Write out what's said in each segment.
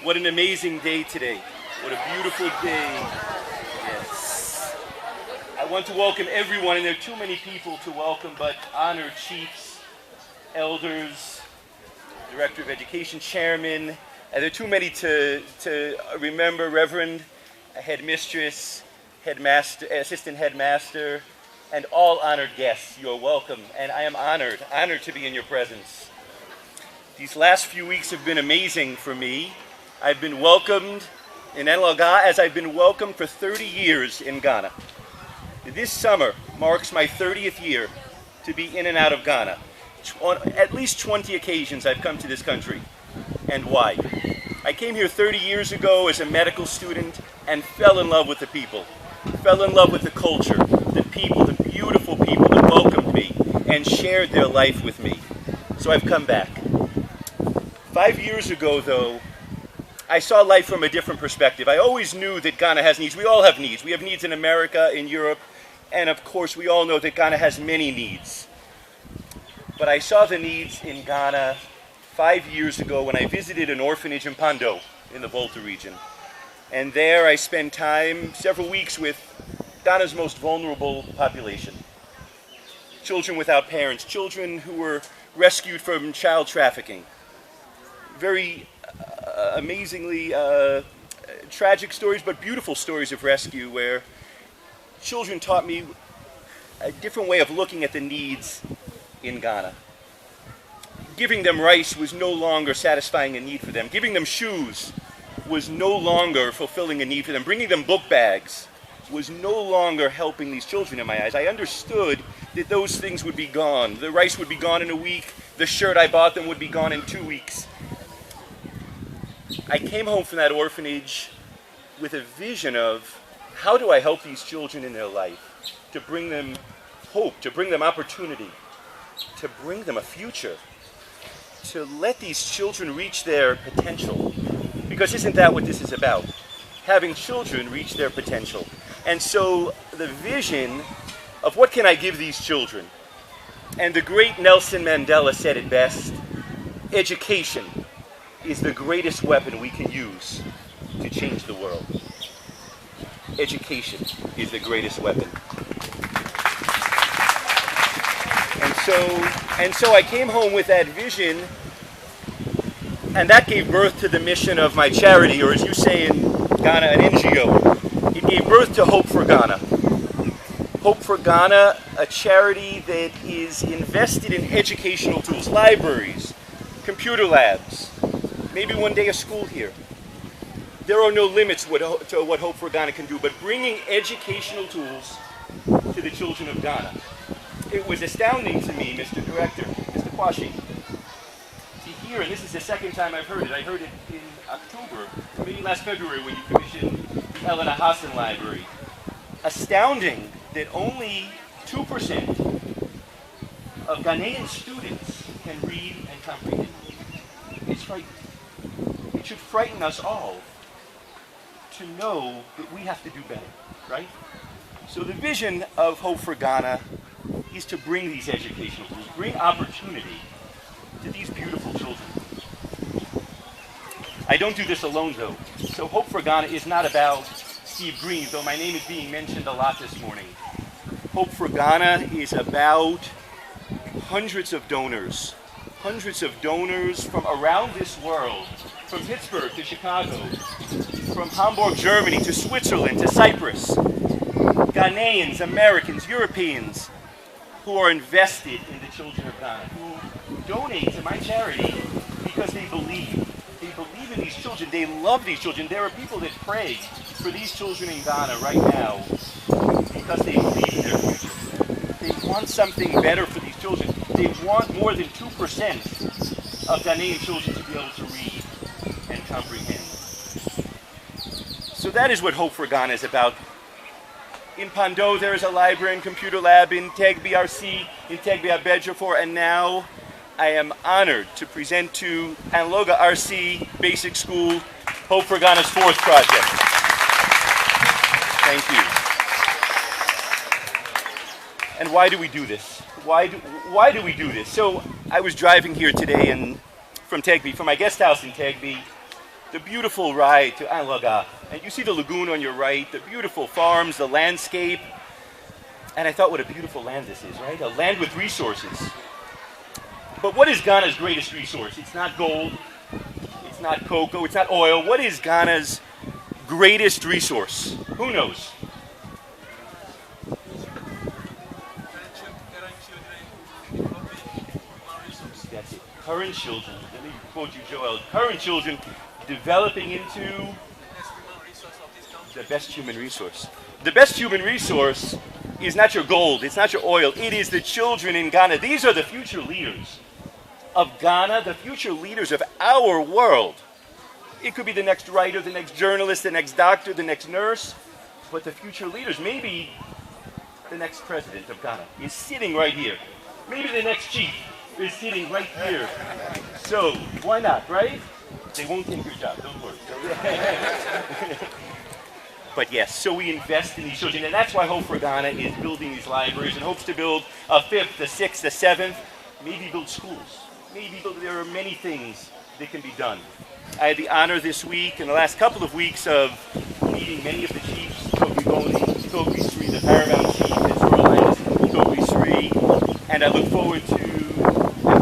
What an amazing day today. What a beautiful day. Yes. I want to welcome everyone, and there are too many people to welcome, but honored chiefs, elders, Director of Education, Chairman, and there are too many to remember, Reverend, Headmistress, Headmaster, Assistant Headmaster, and all honored guests. You are welcome, and I am honored to be in your presence. These last few weeks have been amazing for me. I've been welcomed in Inaugural as I've been welcomed for 30 years in Ghana. This summer marks my 30th year to be in and out of Ghana. On at least 20 occasions I've come to this country. And why? I came here 30 years ago as a medical student and fell in love with the people. Fell in love with the culture, the people, the beautiful people that welcomed me and shared their life with me. So I've come back. 5 years ago, though, I saw life from a different perspective. I always knew that Ghana has needs. We all have needs. We have needs in America, in Europe, and of course we all know that Ghana has many needs. But I saw the needs in Ghana 5 years ago when I visited an orphanage in Pando in the Volta region. And there I spent time, several weeks, with Ghana's most vulnerable population. Children without parents, children who were rescued from child trafficking. Very amazingly tragic stories, but beautiful stories of rescue where children taught me a different way of looking at the needs in Ghana. Giving them rice was no longer satisfying a need for them. Giving them shoes was no longer fulfilling a need for them. Bringing them book bags was no longer helping these children in my eyes. I understood that those things would be gone. The rice would be gone in a week. The shirt I bought them would be gone in 2 weeks. I came home from that orphanage with a vision of how do I help these children in their life, to bring them hope, to bring them opportunity, to bring them a future, to let these children reach their potential. Because isn't that what this is about? Having children reach their potential. And so the vision of what can I give these children? And the great Nelson Mandela said it best, education is the greatest weapon we can use to change the world. Education is the greatest weapon. And so I came home with that vision, and that gave birth to the mission of my charity, or as you say in Ghana, an NGO. It gave birth to Hope for Ghana. Hope for Ghana, a charity that is invested in educational tools, libraries, computer labs, maybe one day a school here. There are no limits to what Hope for Ghana can do, but bringing educational tools to the children of Ghana. It was astounding to me, Mr. Director, Mr. Kwashi, to hear, and this is the second time I've heard it. I heard it in October, or maybe last February when you commissioned the Elena Hassan Library. Astounding that only 2% of Ghanaian students can read and comprehend. It's frightening. It should frighten us all to know that we have to do better, right? So the vision of Hope for Ghana is to bring these educational tools, bring opportunity to these beautiful children. I don't do this alone, though. So Hope for Ghana is not about Steve Green, though my name is being mentioned a lot this morning. Hope for Ghana is about hundreds of donors from around this world, from Pittsburgh to Chicago, from Hamburg, Germany to Switzerland to Cyprus, Ghanaians, Americans, Europeans, who are invested in the children of Ghana, who donate to my charity because they believe. They believe in these children. They love these children. There are people that pray for these children in Ghana right now because they believe in their future. They want something better for these children. They want more than 2% of Ghanaian children to be able to read and comprehend. So that is what Hope for Ghana is about. In Pando, there is a library and computer lab. In Tegbe RC, in Tegbe Abedjafor, and now I am honored to present to Anloga RC Basic School Hope for Ghana's 4th project. Thank you. And why do we do this? Why do we do this? So I was driving here today from Tegbe, from my guest house in Tegbe, the beautiful ride to Inaugural. And you see the lagoon on your right, the beautiful farms, the landscape. And I thought, what a beautiful land this is, right? A land with resources. But what is Ghana's greatest resource? It's not gold, it's not cocoa, it's not oil. What is Ghana's greatest resource? Who knows? That's it. Current children, let me quote you, Joel. Current children developing into the best human resource. The best human resource is not your gold, it's not your oil, it is the children in Ghana. These are the future leaders of Ghana, the future leaders of our world. It could be the next writer, the next journalist, the next doctor, the next nurse, but the future leaders, maybe the next president of Ghana is sitting right here. Maybe the next chief is sitting right here. So, why not, right? They won't take your job, don't worry. But yes, so we invest in these children, and that's why Hope for Ghana is building these libraries and hopes to build a 5th, a 6th, a 7th, maybe build schools. There are many things that can be done. I had the honor this week, in the last couple of weeks, of meeting many of the chiefs, Toby Sri, the paramount chief, His Royal Highness Toby Sri, and I look forward to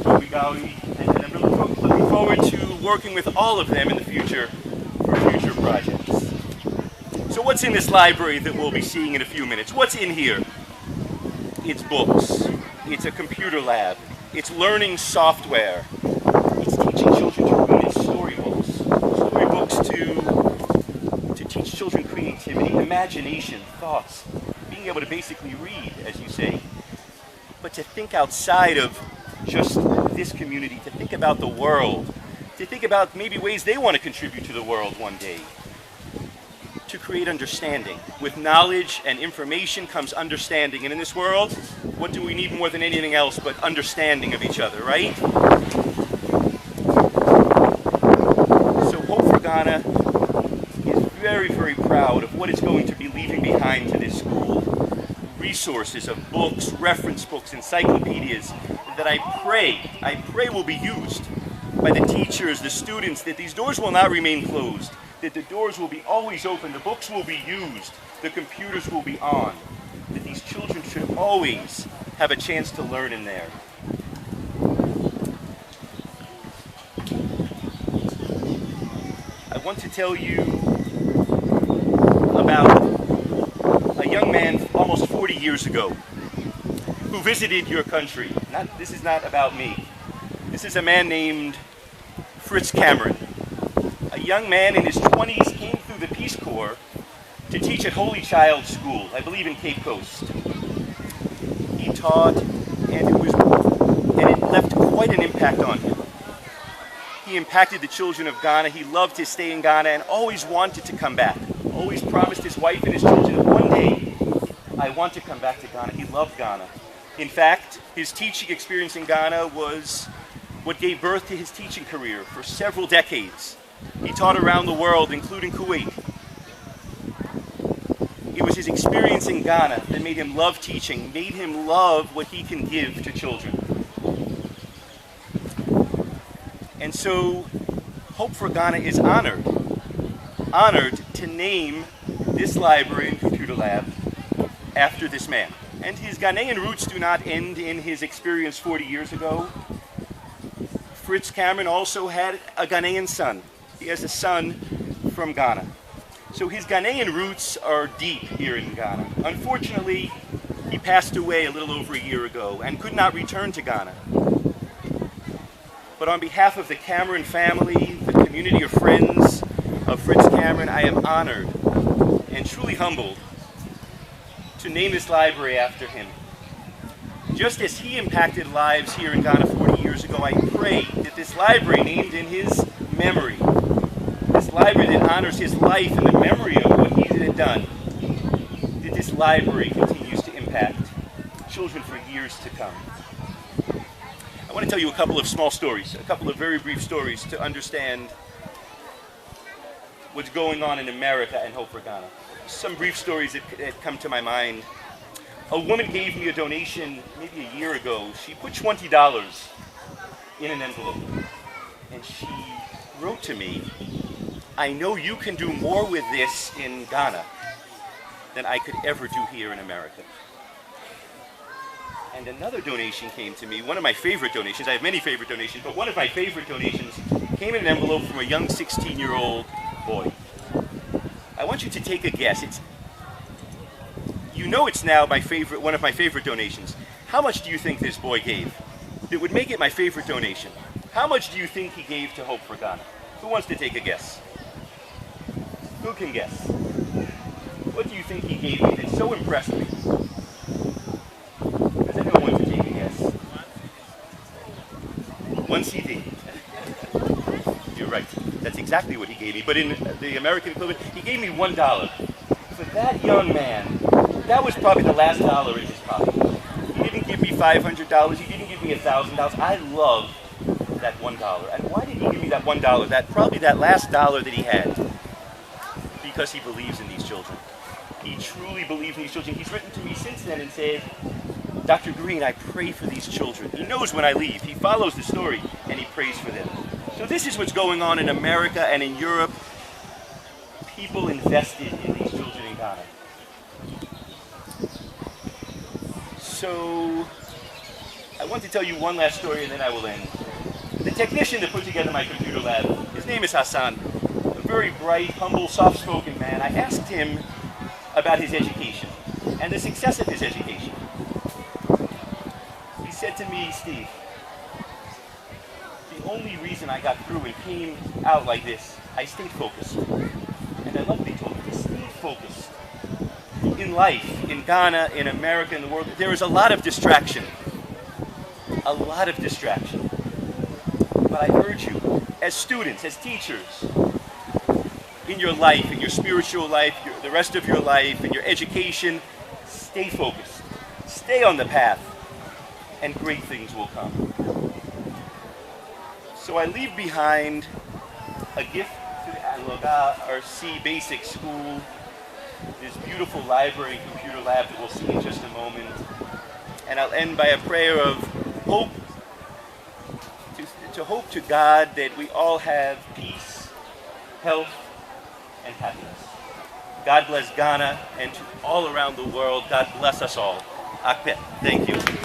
Toby Gawi, and I'm looking forward to working with all of them in the future for future projects. So what's in this library that we'll be seeing in a few minutes? What's in here? It's books, it's a computer lab, it's learning software, it's teaching children to read storybooks to teach children creativity, imagination, thoughts, being able to basically read, as you say, but to think outside of just this community, to think about the world, to think about maybe ways they want to contribute to the world one day, to create understanding. With knowledge and information comes understanding, and in this world, what do we need more than anything else but understanding of each other, right? So Hope for Ghana is very, very proud of what it's going to be leaving behind to this school. Resources of books, reference books, encyclopedias that I pray will be used by the teachers, the students, that these doors will not remain closed, that the doors will be always open, the books will be used, the computers will be on, that these children should always have a chance to learn in there. I want to tell you about a young man almost 40 years ago who visited your country. This is not about me. This is a man named Fritz Cameron. A young man in his 20s came through the Peace Corps to teach at Holy Child School, I believe in Cape Coast. He taught, and it left quite an impact on him. He impacted the children of Ghana. He loved to stay in Ghana and always wanted to come back. Always promised his wife and his children that one day, I want to come back to Ghana. He loved Ghana. In fact, his teaching experience in Ghana was what gave birth to his teaching career for several decades. He taught around the world, including Kuwait. It was his experience in Ghana that made him love teaching, made him love what he can give to children. And so, Hope for Ghana is honored to name this library and computer lab after this man. And his Ghanaian roots do not end in his experience 40 years ago. Fritz Cameron also had a Ghanaian son. He has a son from Ghana. So his Ghanaian roots are deep here in Ghana. Unfortunately, he passed away a little over a year ago and could not return to Ghana. But on behalf of the Cameron family, the community of friends of Fritz Cameron, I am honored and truly humbled to name this library after him. Just as he impacted lives here in Ghana 40 years ago, I pray that this library named in his memory, this library that honors his life and the memory of what he had done, that this library continues to impact children for years to come. I want to tell you a couple of small stories, a couple of very brief stories to understand what's going on in America and Hope for Ghana. Some brief stories that come to my mind. A woman gave me a donation maybe a year ago. She put $20 in an envelope, and she wrote to me I know you can do more with this in Ghana than I could ever do here in America. And another donation came to me, one of my favorite donations. I have many favorite donations, but one of my favorite donations came in an envelope from a young 16-year-old boy. I want you to take a guess. You know it's now one of my favorite donations. How much do you think this boy gave? It would make it my favorite donation. How much do you think he gave to Hope for Ghana? Who wants to take a guess? Who can guess? What do you think he gave me that so impressed me? Does anyone want to take a guess? One CD. You're right. That's exactly what he gave me. But in the American equivalent, he gave me $1. For that young man, that was probably the last dollar in his pocket. He didn't give me $500. He didn't give me $1,000. I love that $1. And why did he give me that $1? Probably that last dollar that he had. Because he believes in these children. He truly believes in these children. He's written to me since then and said, Dr. Green, I pray for these children. He knows when I leave. He follows the story and he prays for them. So this is what's going on in America and in Europe. People invested in these children in Ghana. So I want to tell you one last story and then I will end. The technician that put together my computer lab, his name is Hassan. A very bright, humble, soft-spoken man. I asked him about his education and the success of his education. He said to me, Steve, the only reason I got through and came out like this, I stayed focused. And I love what he told me. He stayed focused. In life, in Ghana, in America, in the world, there is a lot of distraction. A lot of distraction. But I urge you, as students, as teachers, in your life, in your spiritual life, the rest of your life, in your education, stay focused. Stay on the path, and great things will come. So I leave behind a gift to the Inaugural RC Basic School, this beautiful library and computer lab that we'll see in just a moment. And I'll end by a prayer of hope, to hope to God that we all have peace, health, and happiness. God bless Ghana, and to all around the world, God bless us all. Akpet. Thank you.